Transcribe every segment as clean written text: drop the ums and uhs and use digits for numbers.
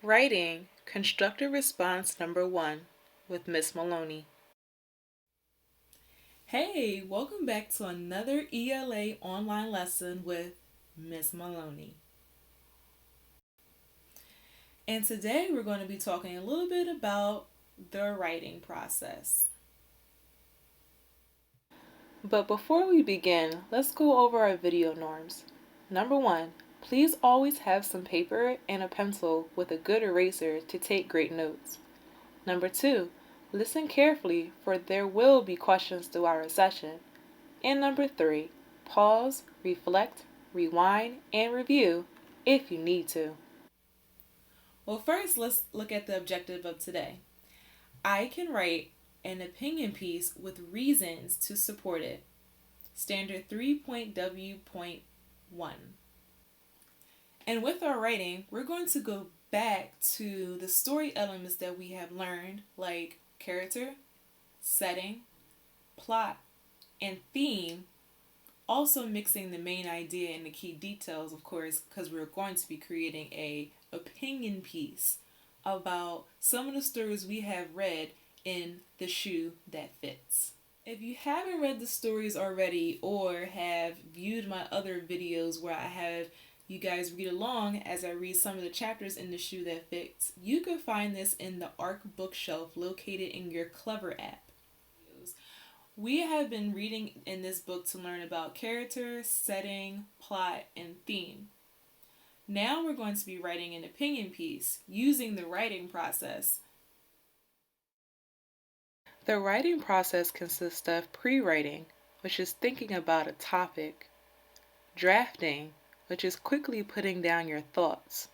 Writing Constructive Response Number 1 with Miss Maloney. Hey, welcome back to another ELA online lesson with Miss Maloney. And today we're going to be talking a little bit about the writing process. But before we begin, let's go over our video norms. Number 1, please always have some paper and a pencil with a good eraser to take great notes. Number 2, listen carefully for there will be questions throughout our session. And number 3, pause, reflect, rewind, and review if you need to. Well, first, let's look at the objective of today. I can write an opinion piece with reasons to support it. Standard 3.W.1. And with our writing, we're going to go back to the story elements that we have learned, like character, setting, plot, and theme, also mixing the main idea and the key details, of course, because we're going to be creating a opinion piece about some of the stories we have read in The Shoe That Fits. If you haven't read the stories already or have viewed my other videos where I have you guys read along as I read some of the chapters in The Shoe That Fits, you can find this in the ARC bookshelf located in your Clever app. We have been reading in this book to learn about character, setting, plot, and theme. Now we're going to be writing an opinion piece using the writing process. The writing process consists of pre-writing, which is thinking about a topic, drafting, which is quickly putting down your thoughts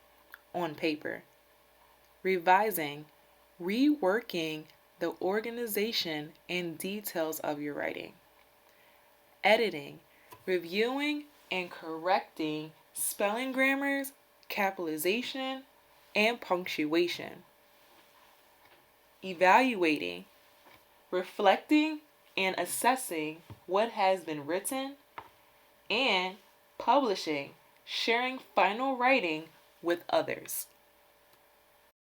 on paper, revising, reworking the organization and details of your writing, editing, reviewing and correcting spelling grammars, capitalization, and punctuation, evaluating, reflecting and assessing what has been written, and publishing, sharing final writing with others.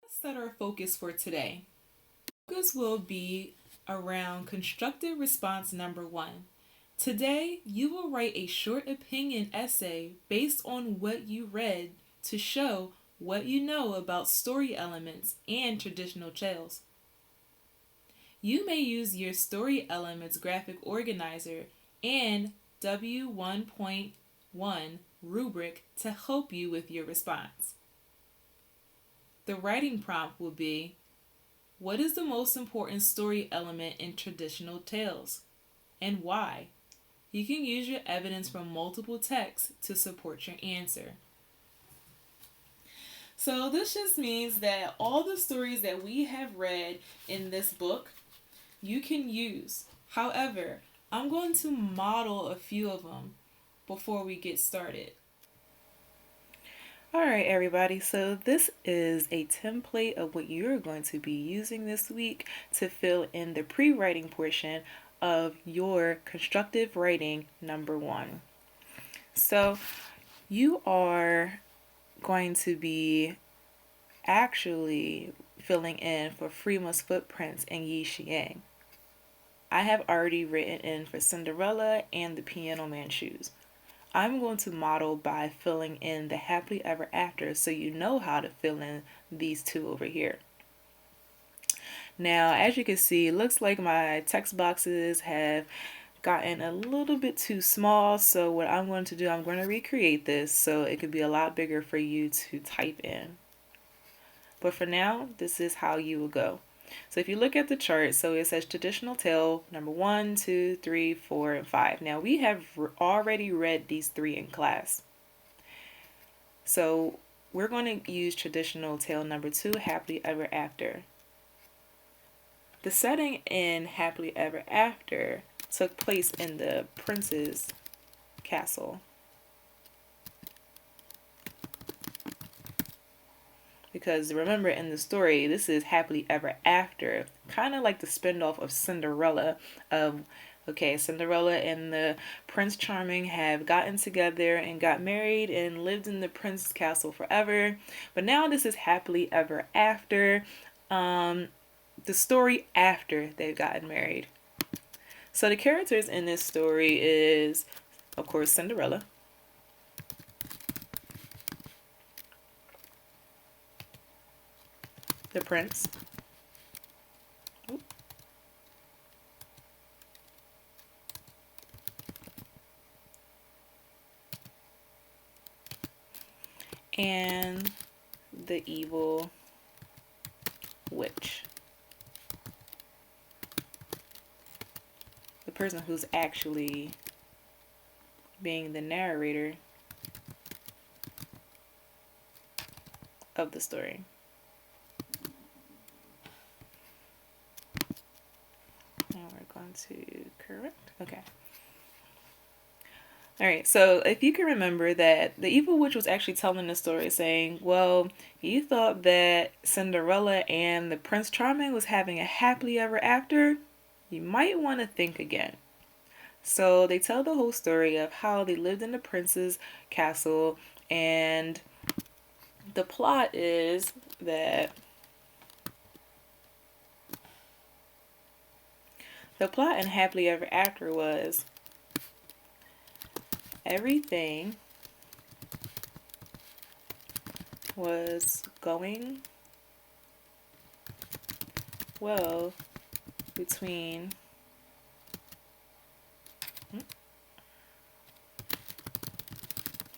Let's set our focus for today. Focus will be around constructive response number 1. Today, you will write a short opinion essay based on what you read to show what you know about story elements and traditional tales. You may use your story elements graphic organizer and W1.1 rubric to help you with your response. The writing prompt will be, what is the most important story element in traditional tales, and why? You can use your evidence from multiple texts to support your answer. So this just means that all the stories that we have read in this book, you can use. However, I'm going to model a few of them before we get started. Alright everybody, so this is a template of what you're going to be using this week to fill in the pre-writing portion of your constructive writing number 1. So you are going to be actually filling in for Freema's footprints and Yi Xiang. I have already written in for Cinderella and the Piano Man shoes. I'm going to model by filling in the happily ever after so you know how to fill in these two over here. Now, as you can see, it looks like my text boxes have gotten a little bit too small, so what I'm going to do, I'm going to recreate this so it could be a lot bigger for you to type in. But for now, this is how you will go. So if you look at the chart, so it says traditional tale number 1, 2, 3, 4, and 5. Now we have already read these 3 in class. So we're going to use traditional tale number 2, happily ever after. The setting in happily ever after took place in the prince's castle. Because remember, in the story, this is happily ever after, kind of like the spinoff of Cinderella, of Okay, Cinderella and the Prince Charming have gotten together and got married and lived in the prince's castle forever. But now this is happily ever after. Um, the story after they've gotten married. So the characters in this story is, of course, Cinderella, the prince, and the evil witch. The person who's actually being the narrator of the story. Now we're going to correct. Okay. All right, so if you can remember that the evil witch was actually telling the story saying, well, you thought that Cinderella and the Prince Charming was having a happily ever after, you might want to think again. So they tell the whole story of how they lived in the prince's castle, and the plot is that the plot in Happily Ever After was everything was going well between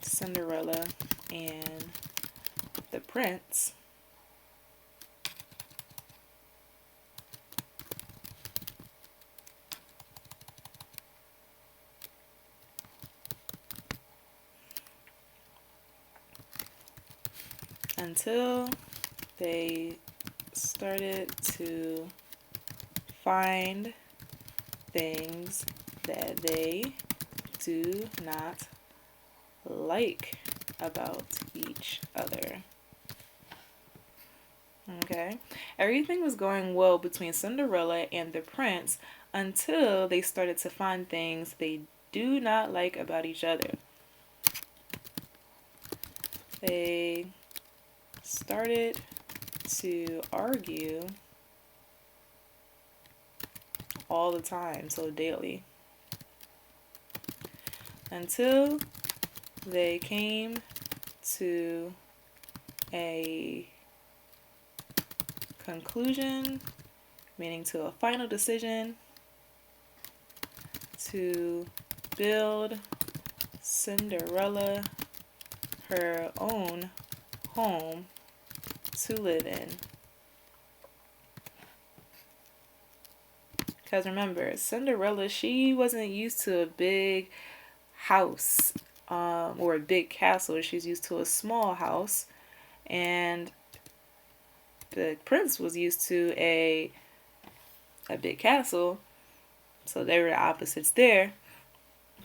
Cinderella and the prince until they started to find things that they do not like about each other. Okay, everything was going well between Cinderella and the prince until they started to find things they do not like about each other. They started to argue all the time, so daily, until they came to a conclusion, meaning to a final decision, to build Cinderella her own home to live in. Because remember, Cinderella, she wasn't used to a big house or a big castle. She's used to a small house. And the prince was used to a big castle. So they were the opposites there.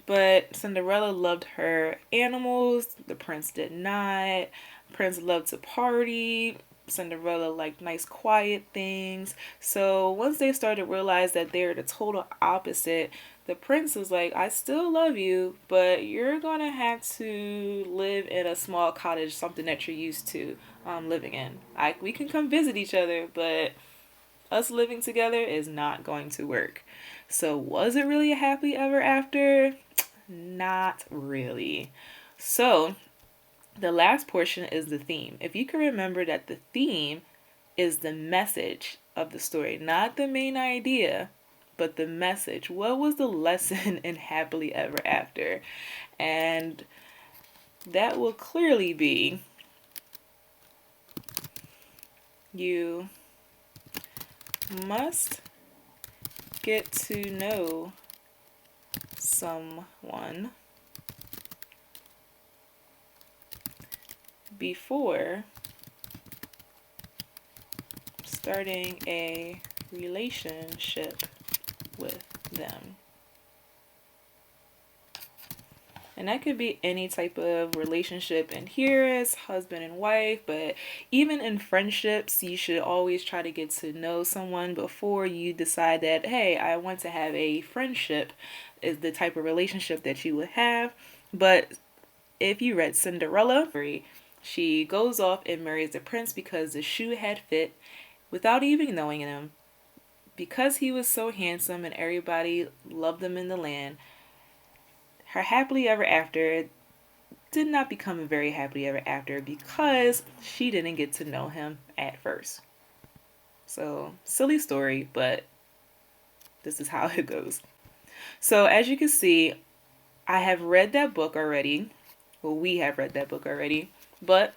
But Cinderella loved her animals. The prince did not. Prince loved to party. Cinderella liked nice quiet things. So once they started to realize that they're the total opposite, the prince was like, I still love you, but you're gonna have to live in a small cottage, something that you're used to living in. We can come visit each other, but us living together is not going to work. So was it really a happy ever after? Not really. So the last portion is the theme. If you can remember that the theme is the message of the story, not the main idea, but the message. What was the lesson in Happily Ever After? And that will clearly be you must get to know someone before starting a relationship with them. And that could be any type of relationship in here as husband and wife, but even in friendships, you should always try to get to know someone before you decide that, hey, I want to have a friendship, is the type of relationship that you would have. But if you read Cinderella, she goes off and marries the prince because the shoe had fit without even knowing him. Because he was so handsome and everybody loved him in the land, her happily ever after did not become a very happily ever after because she didn't get to know him at first. So, silly story, but this is how it goes. So, as you can see, I have read that book already. Well, we have read that book already, but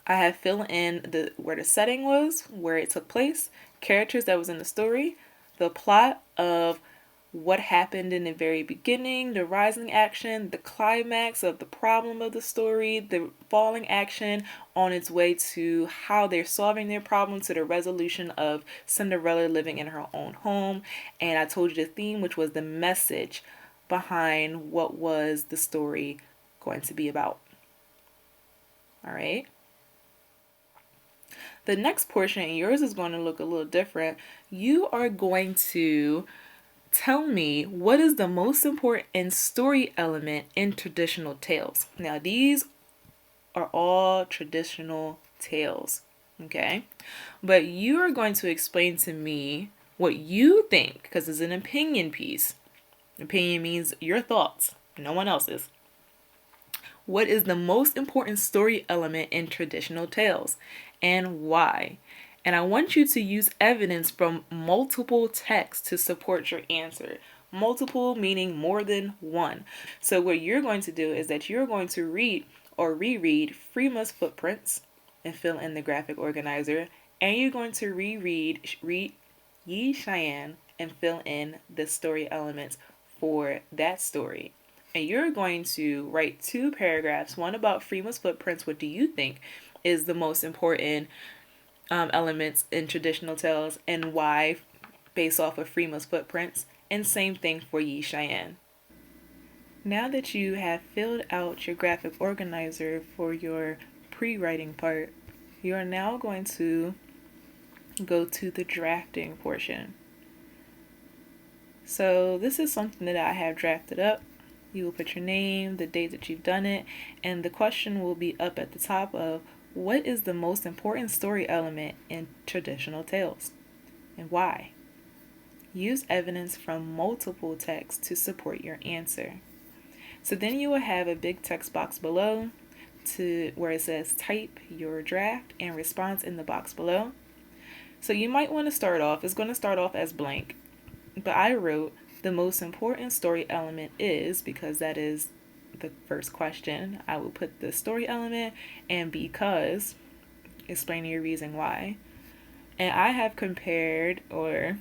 I have filled in the where the setting was, where it took place, characters that was in the story, the plot of what happened in the very beginning, the rising action, the climax of the problem of the story, the falling action on its way to how they're solving their problem to the resolution of Cinderella living in her own home. And I told you the theme, which was the message behind what was the story going to be about. All right. The next portion, and yours is going to look a little different. You are going to tell me what is the most important story element in traditional tales. Now, these are all traditional tales, okay? But you are going to explain to me what you think, because it's an opinion piece. Opinion means your thoughts, no one else's. What is the most important story element in traditional tales and why? And I want you to use evidence from multiple texts to support your answer. Multiple meaning more than one. So what you're going to do is that you're going to read or reread Freema's Footprints and fill in the graphic organizer. And you're going to read Yi Cheyenne and fill in the story elements for that story. And you're going to write 2 paragraphs, one about Freema's Footprints. What do you think is the most important elements in traditional tales and why, based off of Freema's Footprints? And same thing for Yi Cheyenne. Now that you have filled out your graphic organizer for your pre-writing part, you are now going to go to the drafting portion. So this is something that I have drafted up. You will put your name, the date that you've done it, and the question will be up at the top of what is the most important story element in traditional tales and why? Use evidence from multiple texts to support your answer. So then you will have a big text box below to where it says type your draft and response in the box below. So you might want to start off, it's going to start off as blank, but I wrote the most important story element is, because that is the first question, I will put the story element and because, explaining your reason why. And I have compared or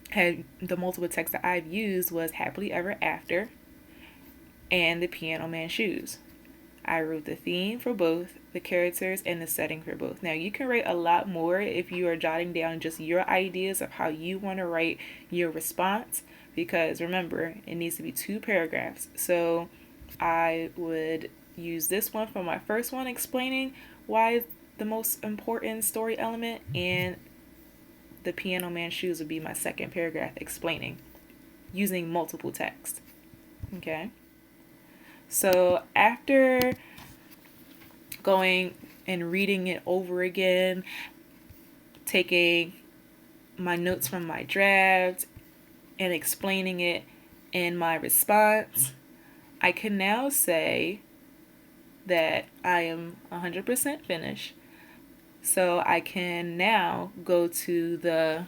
had the multiple texts that I've used was Happily Ever After and The Piano Man Shoes. I wrote the theme for both, the characters, and the setting for both. Now, you can write a lot more if you are jotting down just your ideas of how you want to write your response, because remember, it needs to be 2 paragraphs. So I would use this one for my first one, explaining why the most important story element, and The Piano Man Shoes would be my second paragraph, explaining using multiple text. Okay? So after going and reading it over again, taking my notes from my draft and explaining it in my response, I can now say that I am 100% finished. So I can now go to the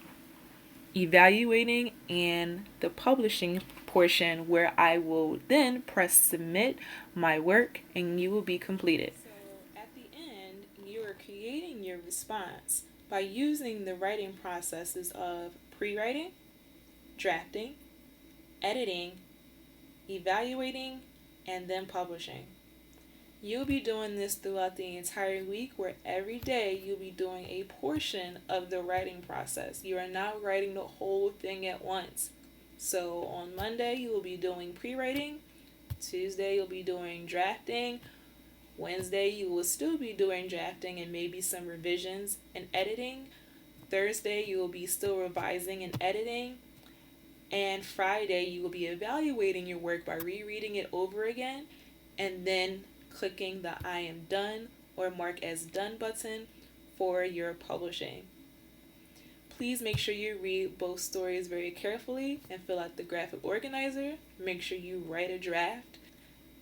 evaluating and the publishing portion where I will then press submit my work and you will be completed. So at the end, you are creating your response by using the writing processes of pre-writing, drafting, editing, evaluating, and then publishing. You'll be doing this throughout the entire week, where every day you'll be doing a portion of the writing process. You are not writing the whole thing at once. So on Monday, you will be doing pre-writing. Tuesday, you'll be doing drafting. Wednesday, you will still be doing drafting and maybe some revisions and editing. Thursday, you will be still revising and editing. And Friday, you will be evaluating your work by rereading it over again and then clicking the I am done or mark as done button for your publishing. Please make sure you read both stories very carefully and fill out the graphic organizer. Make sure you write a draft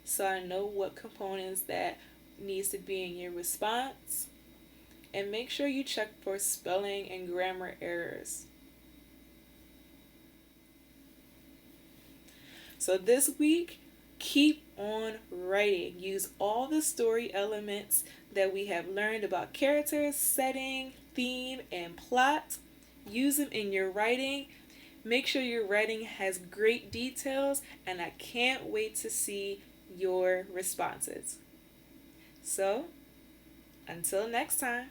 so I know what components that needs to be in your response. And make sure you check for spelling and grammar errors. So this week, keep on writing. Use all the story elements that we have learned about characters, setting, theme, and plot. Use them in your writing. Make sure your writing has great details, and I can't wait to see your responses. So, until next time.